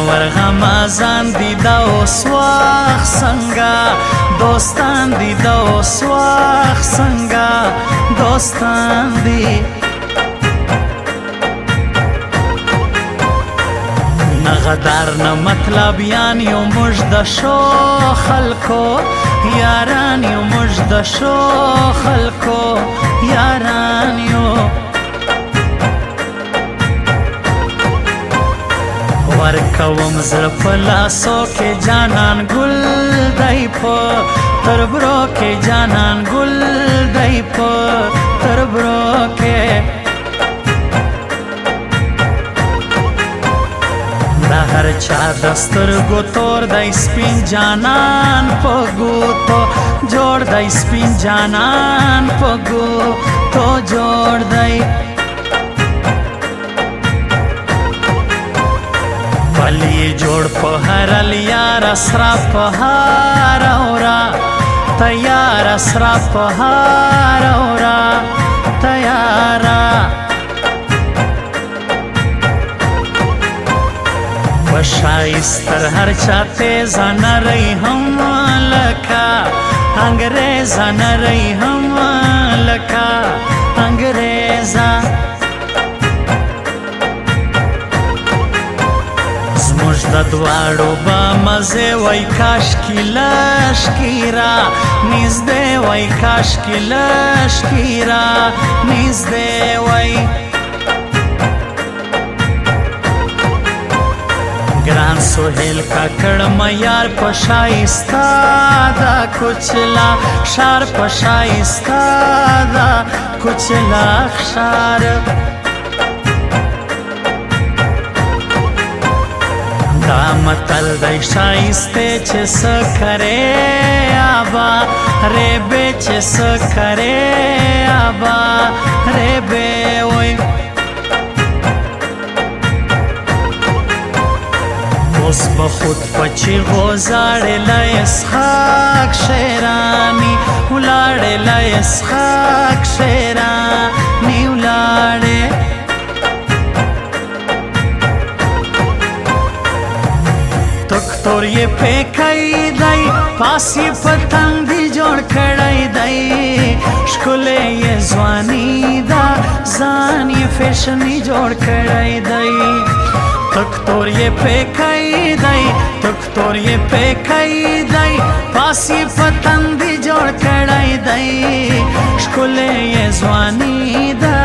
ورغمازان دی دا اوس وخت څنګه دوستان دی دا اوس وخت څنګه دوستان دی نه غدار نه مطلب یان یو موږ د شو خلکو یاران یو موږ د شو خلکو یاران یو ورکوم زړه په لاسو کې جانان ګل دی په تربرو کې جانان ګل دی په تربرو کې دا هر چا د سترګو تور دی سپین جانان په ګوتو جوړ دی سپین جانان په ګوتو جوړ دی پلی جوړ په هر لیار اسرا په هار اورا تیار اسرا په هار اورا تیارا وشایستر هر چا تیز نری هم لکا انگریزا نری هم لکا انگریزا زموږ د دواړو به مزې وای کاشکي لشکي را نږدې وای کاشکي لشکي را نږدې وای ګران سهیل کاکړ معیار په شایسته دا کوچلا ښار په شایسته دا کوچلا ښار دا متل دی شایسته چې څه کرې آبا ریبې چې څه کرې آبا ریبې وای اوس به خود په چیغو زاړېلی اسحاق شیراني ولاړېلی اسحاق شیراني ولاړې تور یې پیکای دی پاس یې پتنګ دی جوړ کړی دی ښکلی یې ځواني دا ځان یې فیشني جوړ کړی دی تک تور یې پیکای دی تک تور یې پیکای دی پاس یې پتنګ دی جوړ کړی دی ښکلی یې ځواني دا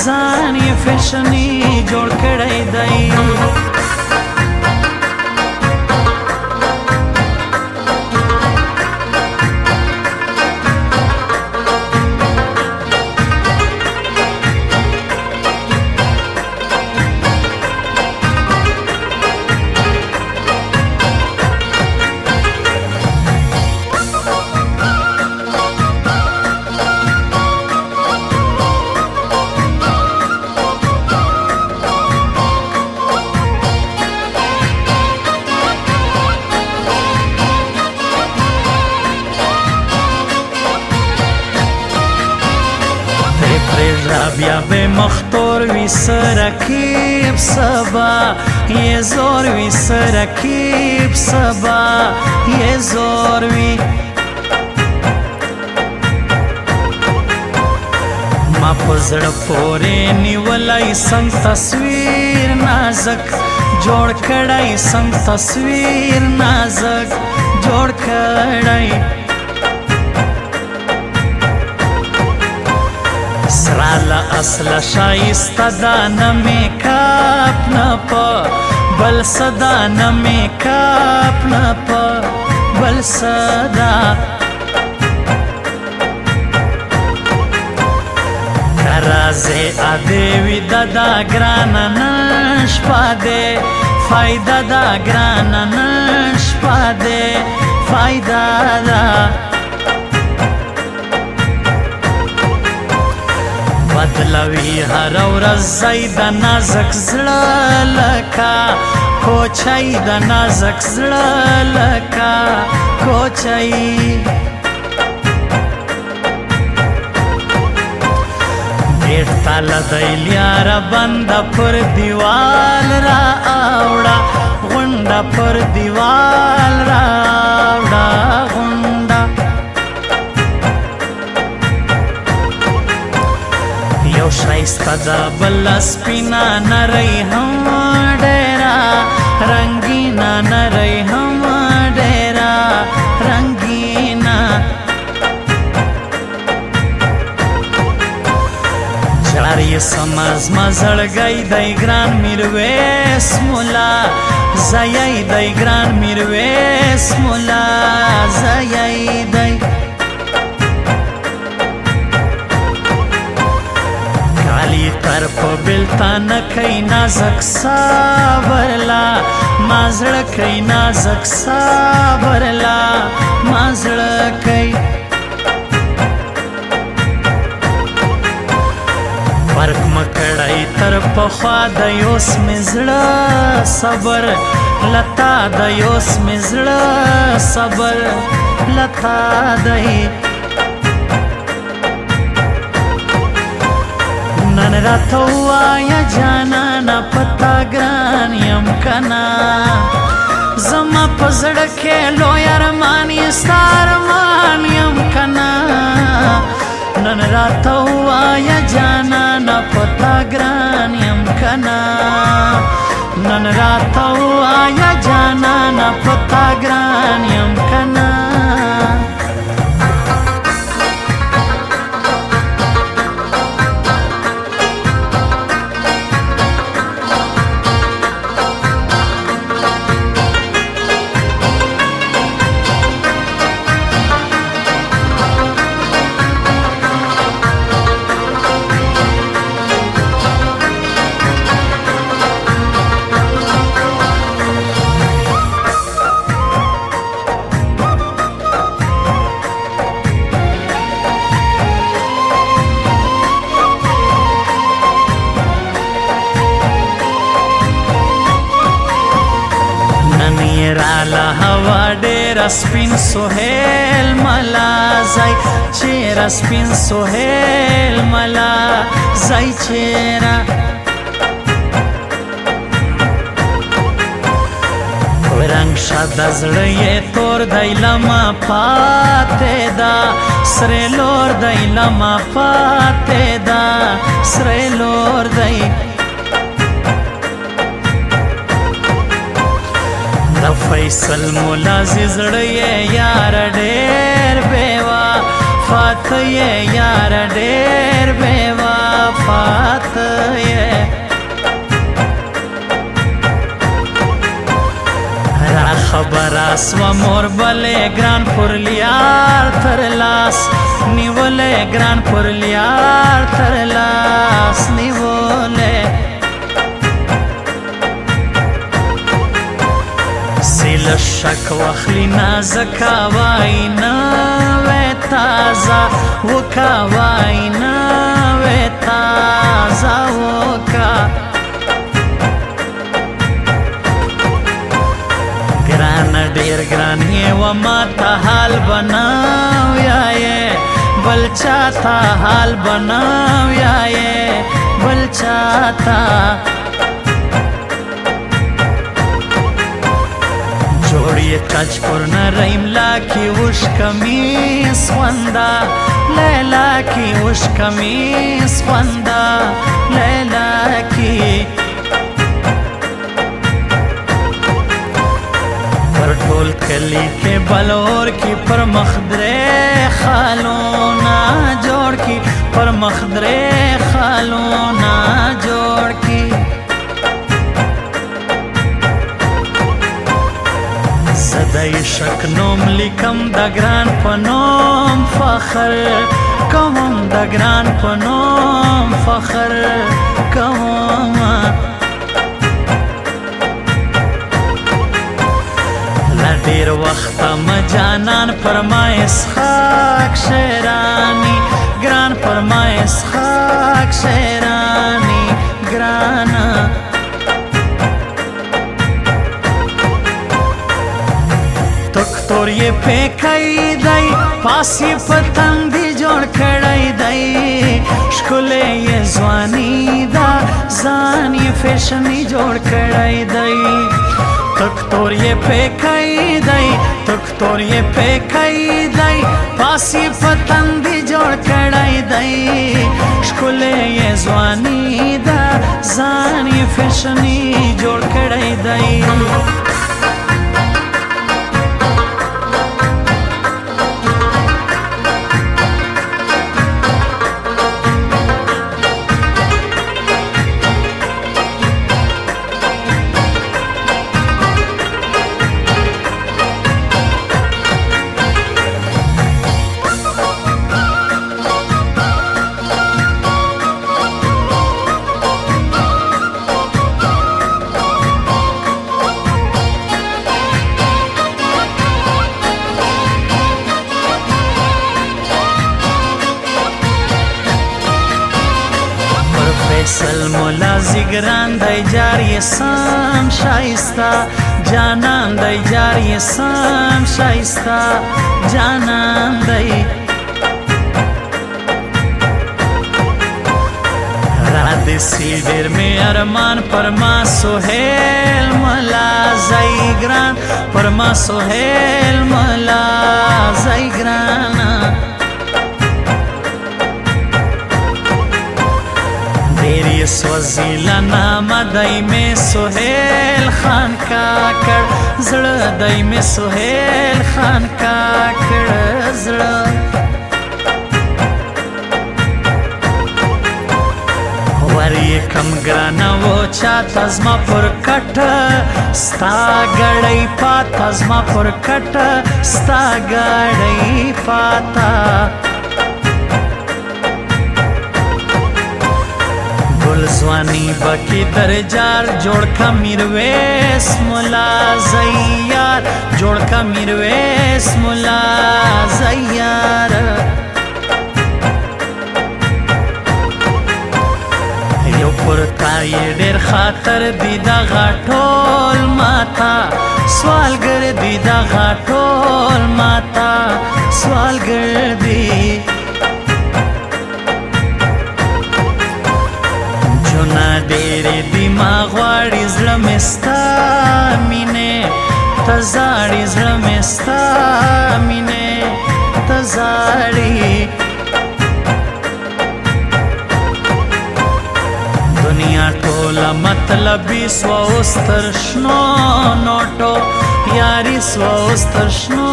ځان یې فیشني جوړ کړی دی بیا به مختور وی سرکیب سبا یه زور وی سرکیب سبا یه زور وی ما پزړ پورې نیولای څنګ تصویر نازک جوړ کړای څنګ تصویر نازک جوړ کړای سراله اصله شایسته دا نه میکاپ نه په بل صدا نه میکاپ نه په بل صدا کرازې ادوي دا ګرانه نه شپه دی فایده دا ګرانه نه شپه دی فایده دا بدلوي هر ورځ ځای د نازک زړه لکه کوچی د نازک زړه لکه کوچی ډېر تاله دی لیاره بنده پر دیوال را اوړه غونډ غونډه پر دیوال راوړه غونډه یو ښایسته ده بل سپینه نرۍ هم ډېره رنګینه نرۍ هم ډېره رنګینه جاری سمز مزړګی دی ګران میرویس مولا زیی دی ګران میرویس مولا زیی دی کالی تر په بلتان کای نازک صبرلا مازړه کای نازک صبرلا مازړه کای فرق مکړای تر پخوا د یوس مزړه صبر لتا د یوس مزړه صبر لتا دی نن راته ووایه جانانه پتا ګران یم کنه زما په زړه کې لوی ارمان یې ستا ارمان یم کنه نن راته ووایه جانانه پتا ګران یم کنه نن راته ووایه جانانه پتا ګران یم کنه راله هوا ډېره سپین سهیل ملا ځای چیرې سپین سهیل ملا ځای چیرې رنګ شه د زړه یې تور دی لمه پاتې ده سرې لور دی لمه پاتې ده سرې لور دی د فیصل مولا زړه یې یار ډېر بېوا فاته یې یار ډېر بېوا فاته یې را خبره سوه مور بلې ګران پر لیار تر لاس نیولې ګران پر لیار تر لاس نیولې سیل شک واخلی نازکا واینا وی تازه وکا واینا وی تازه وکا گران ډیر گران یې و ما ته حال بناو یایې بل چاته حال بناو یایې بل چاته جوړی کچ پر نریم لاکی وش کمیس خوندا لیلا کی وش کمیس خوندا لیلا کی پر ټول کلی کې بلور کی پر مخدره خالونا جوړ کی پر مخدره خالونا جوړ کی زدای شک نوم لیکم د ګران په نوم فخر کوم د ګران په نوم فخر کوم لا ډیر وخت ما جانان پر ما اسحاق شیرانی ګران پر ما اسحاق شیرانی ګران تور یې پېکای دی پاسی پتنګ دی جوړ کړی دی ښکلی یې ځواني ده ځان یې فیشني جوړ کړی دی تکتور یې پیکی دی تکتور یې پیکی دی پاسی پتندی جوړ کړی دی ښکلی یې ځواني ده ځان یې فیشني جوړ کړی دی فیصل مولا زگران دی جاری سام شایستا جانان دی جاری سام شایستا جانان دی راد سیدر میں ارمان پرما سہیل مولا زیگران پرما سہیل مولا زیگران तेरी स्वजीला नाम दई में सुहेल खान काकड़ जड़ दई में सुहेल खान काकड़ जड़ वरी कम ग्राना वो चा तजमा पुर कट स्ता गड़ई पा तजमा पुर कट स्ता गड़ई पाता ځواني بکی درجار جوړ کا میرویس مولا زیار جوړ کا میرویس مولا زیار یو پرتا یې ډېر خاطر دی دا غاټول ماتا سوالګر دی دا غاټول ماتا سوالګر دی ډېرې دماغ غواړي زړه مې ستا مینې ته زاړي زړه مې ستا مینې ته زاړي دنیا ټوله مطلبي سوه اوس تر شنو نوټو یاري سوه اوس تر شنو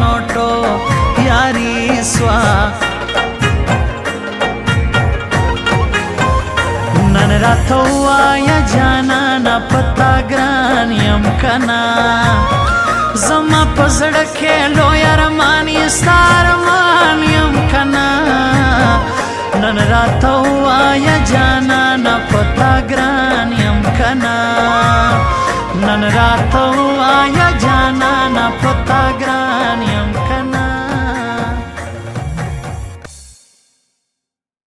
نوټو یاري سوه نن راته ووایه جانانه پتا ګران یم کنه زما په زړه کې لوی ارمان یې ستا ارمان یم کنه نن راته ووایه جانانه پتا ګران یم کنه نن راته ووایه جانانه پتا ګران